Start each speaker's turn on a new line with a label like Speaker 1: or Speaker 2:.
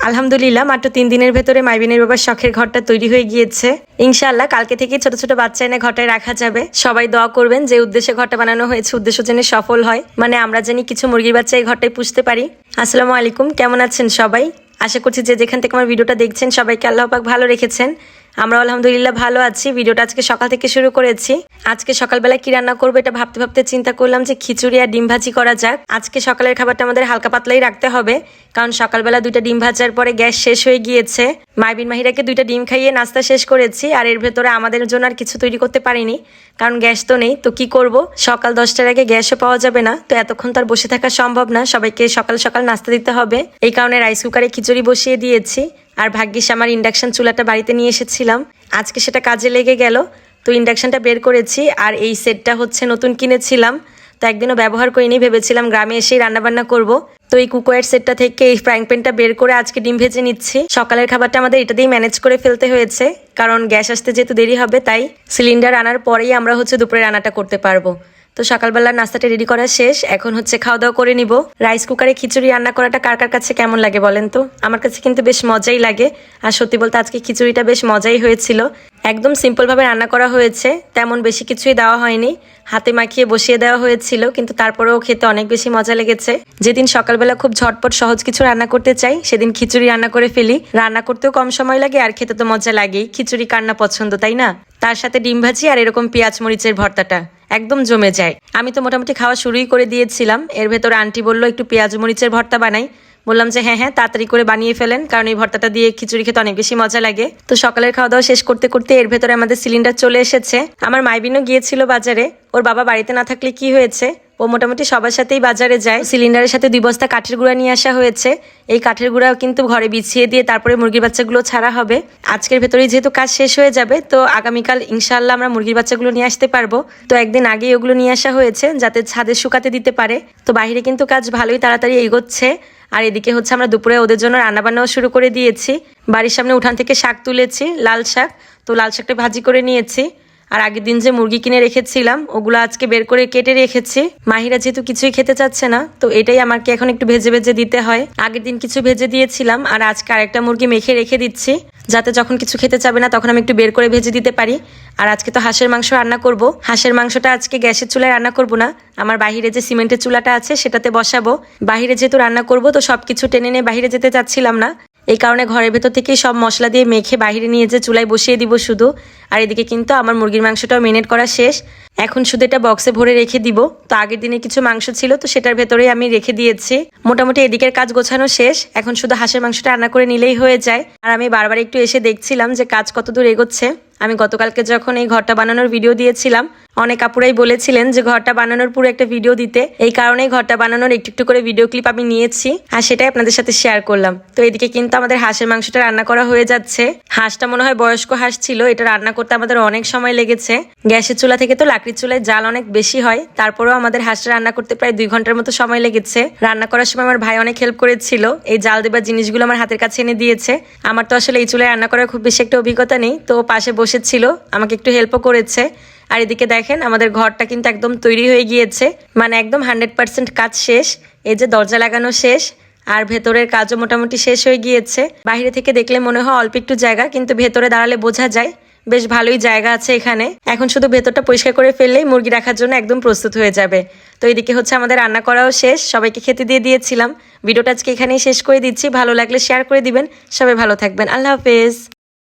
Speaker 1: আলহামদুলিল্লাহ মাত্র 3 দিনের ভেতরে মাইবিনের বাবার শখের ঘরটা তৈরি হয়ে গিয়েছে। ইনশাআল্লাহ কালকে থেকে ছোট ছোট বাচ্চা এনে ঘরটায় রাখা যাবে। সবাই দোয়া করবেন যে উদ্দেশ্যে ঘরটা বানানো হয়েছে উদ্দেশ্য যেন সফল হয়, মানে আমরা জানি কিছু মুরগির বাচ্চা এই ঘরটায় পুষতে পারি। আসসালামু আলাইকুম, কেমন আছেন সবাই? আশা করছি যে যেখান থেকে আমার ভিডিওটা দেখছেন সবাইকে আল্লাহ পাক ভালো রেখেছেন। আমরা আলহামদুলিল্লাহ ভালো আছি। ভিডিওটা আজকে সকাল থেকে শুরু করেছি। আজকে সকালবেলা কি রান্না করবো এটা ভাবতে ভাবতে চিন্তা করলাম যে খিচুড়ি আর ডিম ভাজি করা যাক। আজকে সকালের খাবারটা আমাদের হালকা পাতলাই রাখতে হবে, কারণ সকালবেলা 2টা ডিম ভাজার পরে গ্যাস শেষ হয়ে গিয়েছে। মাইবিন মাহিরাকে 2টা ডিম খাইয়ে নাস্তা শেষ করেছি, আর এর ভেতরে আমাদের জন্য আর কিছু তৈরি করতে পারিনি, কারণ গ্যাস তো নেই। তো কি করব, সকাল 10টার আগে গ্যাসও পাওয়া যাবে না, তো এতক্ষণ তার বসে থাকা সম্ভব না। সবাইকে সকাল সকাল নাস্তা দিতে হবে, এই কারণে রাইস কুকারে খিচুড়ি বসিয়ে দিয়েছি। আর ভাগ্যিস আমার ইন্ডাকশন চুলাটা বাড়িতে নিয়ে এসেছিলাম, আজকে সেটা কাজে লেগে গেল। তো ইন্ডাকশনটা বের করেছি, আর এই সেটটা হচ্ছে নতুন কিনেছিলাম, তো একদিনও ব্যবহার করিনি, ভেবেছিলাম গ্রামে এসেই রান্নাবান্না করব। তো এই কুকওয়্যার সেটটা থেকে এই ফ্রাইং প্যানটা বের করে আজকে ডিম ভেজে নিচ্ছি। সকালের খাবারটা আমাদের এটা দিয়েই ম্যানেজ করে ফেলতে হয়েছে, কারণ গ্যাস আসতে যেহেতু দেরি হবে, তাই সিলিন্ডার আনার পরেই আমরা হচ্ছে দুপুরে রান্নাটা করতে পারবো। তো সকালবেলার নাস্তাটা রেডি করা শেষ, এখন হচ্ছে খাওয়া দাওয়া করে নিব। রাইস কুকারে খিচুড়ি রান্না করাটা কার কার কাছে কেমন লাগে বলেন তো? আমার কাছে কিন্তু বেশ মজাই লাগে, আর সত্যি বলতে আজকে খিচুড়িটা বেশ মজাই হয়েছিল। একদম সিম্পলভাবে রান্না করা হয়েছে, তেমন বেশি কিছুই দেওয়া হয়নি, হাতে মাখিয়ে বসিয়ে দেওয়া হয়েছিল, কিন্তু তারপরেও খেতে অনেক বেশি মজা লেগেছে। যেদিন সকালবেলা খুব ঝটপট সহজ কিছু রান্না করতে চাই সেদিন খিচুড়ি রান্না করে ফেলি। রান্না করতেও কম সময় লাগে আর খেতে তো মজা লাগেই। খিচুড়ি কার না পছন্দ, তাই না? তার সাথে ডিম ভাজি আর এরকম পেঁয়াজ মরিচের ভর্তাটা একদম জমে যায়। আমি তো মোটামুটি খাওয়া শুরুই করে দিয়েছিলাম, এর ভেতর আন্টি বললো একটু পেঁয়াজ মরিচের ভর্তা বানাই। বললাম যে হ্যাঁ হ্যাঁ তাড়াতাড়ি করে বানিয়ে ফেলেন, কারণ এই ভর্তাটা দিয়ে খিচুড়ি খেতে অনেক বেশি মজা লাগে। তো সকালের খাওয়া দাওয়া শেষ করতে করতে এর ভেতরে আমাদের সিলিন্ডার চলে এসেছে। আমার মাইবিনও গিয়েছিল বাজারে, ওর বাবা বাড়িতে না থাকলে কি হয়েছে, ও মোটামুটি সবার সাথেই বাজারে যায়। সিলিন্ডারের সাথে 2 বস্তা কাঠের গুঁড়া নিয়ে আসা হয়েছে। এই কাঠের গুঁড়াও কিন্তু ঘরে বিছিয়ে দিয়ে তারপরে মুরগির বাচ্চাগুলো ছাড়া হবে। আজকের ভেতরেই যেহেতু কাজ শেষ হয়ে যাবে, তো আগামীকাল ইনশাআল্লাহ আমরা মুরগির বাচ্চাগুলো নিয়ে আসতে পারবো। তো একদিন আগেই ওগুলো নিয়ে আসা হয়েছে যাতে ছাদে শুকাতে দিতে পারে। তো বাইরে কিন্তু কাজ ভালোই তাড়াতাড়ি এগোচ্ছে। আর এদিকে হচ্ছে আমরা দুপুরে ওদের জন্য রান্নাবান্নাও শুরু করে দিয়েছি। বাড়ির সামনে উঠান থেকে শাক তুলেছি, লাল শাক, তো লাল শাকটা ভাজি করে নিয়েছি। আর আগের দিন যে মুরগি কিনে রেখেছিলাম ওগুলো আজকে বের করে কেটে রেখেছি। মাহিরা যেহেতু কিছুই খেতে চাচ্ছে না, তো এটাই আমাকে এখন একটু ভেজে ভেজে দিতে হয়। আগের দিন কিছু ভেজে দিয়েছিলাম, আর আজকে আরেকটা মুরগি মেখে রেখে দিচ্ছি, যাতে যখন কিছু খেতে চাবে না তখন আমি একটু বের করে ভেজে দিতে পারি। আর আজকে তো হাঁসের মাংস রান্না করব। হাঁসের মাংসটা আজকে গ্যাসের চুলায় রান্না করব না, আমার বাহিরে যে সিমেন্টের চুলাটা আছে সেটাতে বসাবো। বাহিরে যেহেতু রান্না করব, তো সবকিছু টেনে নিয়ে বাহিরে যেতে চাচ্ছিলাম না, এই কারণে ঘরের ভেতর থেকেই সব মশলা দিয়ে মেখে বাহিরে নিয়ে যে চুলায় বসিয়ে দিব শুধু। আর এদিকে কিন্তু আমার মুরগির মাংসটাও মেরিনেট করা শেষ, এখন শুধু এটা বক্সে ভরে রেখে দিব। তো আগের দিনে কিছু মাংস ছিল, তো সেটার ভেতরেই আমি রেখে দিয়েছি। মোটামুটি এদিকের কাজ গোছানো শেষ, এখন শুধু হাঁসের মাংসটা রান্না করে নিলেই হয়ে যায়। আর আমি বারবার একটু এসে দেখছিলাম যে কাজ কতদূর এগোচ্ছে। আমি গতকালকে যখন এই ঘরটা বানানোর ভিডিও দিয়েছিলাম, অনেক আপুরাই বলেছিলেন যে ঘরটা বানানোর পুরো একটা ভিডিও দিতে, এই কারণেই ঘরটা বানানোর একটু একটু করে ভিডিও ক্লিপ আমি নিয়েছি, আর সেটাই আপনাদের সাথে শেয়ার করলাম। তো এদিকে কিন্তু আমাদের হাঁসের মাংসটা রান্না করা হয়ে যাচ্ছে। হাঁসটা মনে হয় বয়স্ক হাঁস ছিল, এটা রান্না করতে আমাদের অনেক সময় লেগেছে। গ্যাসের চুলা থেকে তো লাকড়ির চুলায় জাল অনেক বেশি হয়, তারপরেও আমাদের হাঁসটা রান্না করতে প্রায় 2 ঘন্টার মতো সময় লেগেছে। রান্না করার সময় আমার ভাই অনেক হেল্প করেছিল, এই জাল দেবার জিনিসগুলো আমার হাতের কাছে এনে দিয়েছে। আমার তো আসলে এই চুলায় রান্না করার খুব বেশি একটা অভিজ্ঞতা নেই, তো পাশে বসেছিল, আমাকে একটু হেল্পও করেছে। আর এদিকে দেখেন আমাদের ঘরটা কিন্তু একদম তৈরি হয়ে গিয়েছে, মানে একদম 100% কাজ শেষ। এই যে দরজা লাগানো শেষ, আর ভেতরের কাজও মোটামুটি শেষ হয়ে গিয়েছে। বাইরে থেকে দেখলে মনে হয় অল্প একটু জায়গা, কিন্তু ভেতরে দাঁড়ালে বোঝা যায় বেশ ভালোই জায়গা আছে এখানে। এখন শুধু ভেতরটা পরিষ্কার করে ফেললেই মুরগি রাখার জন্য একদম প্রস্তুত হয়ে যাবে। তো এদিকে হচ্ছে আমাদের রান্না করাও শেষ, সবাইকে খেতে দিয়ে দিয়েছিলাম। ভিডিওটা আজকে এখানেই শেষ করে দিচ্ছি, ভালো লাগলে শেয়ার করে দিবেন। সবাই ভালো থাকবেন, আল্লাহ হাফেজ।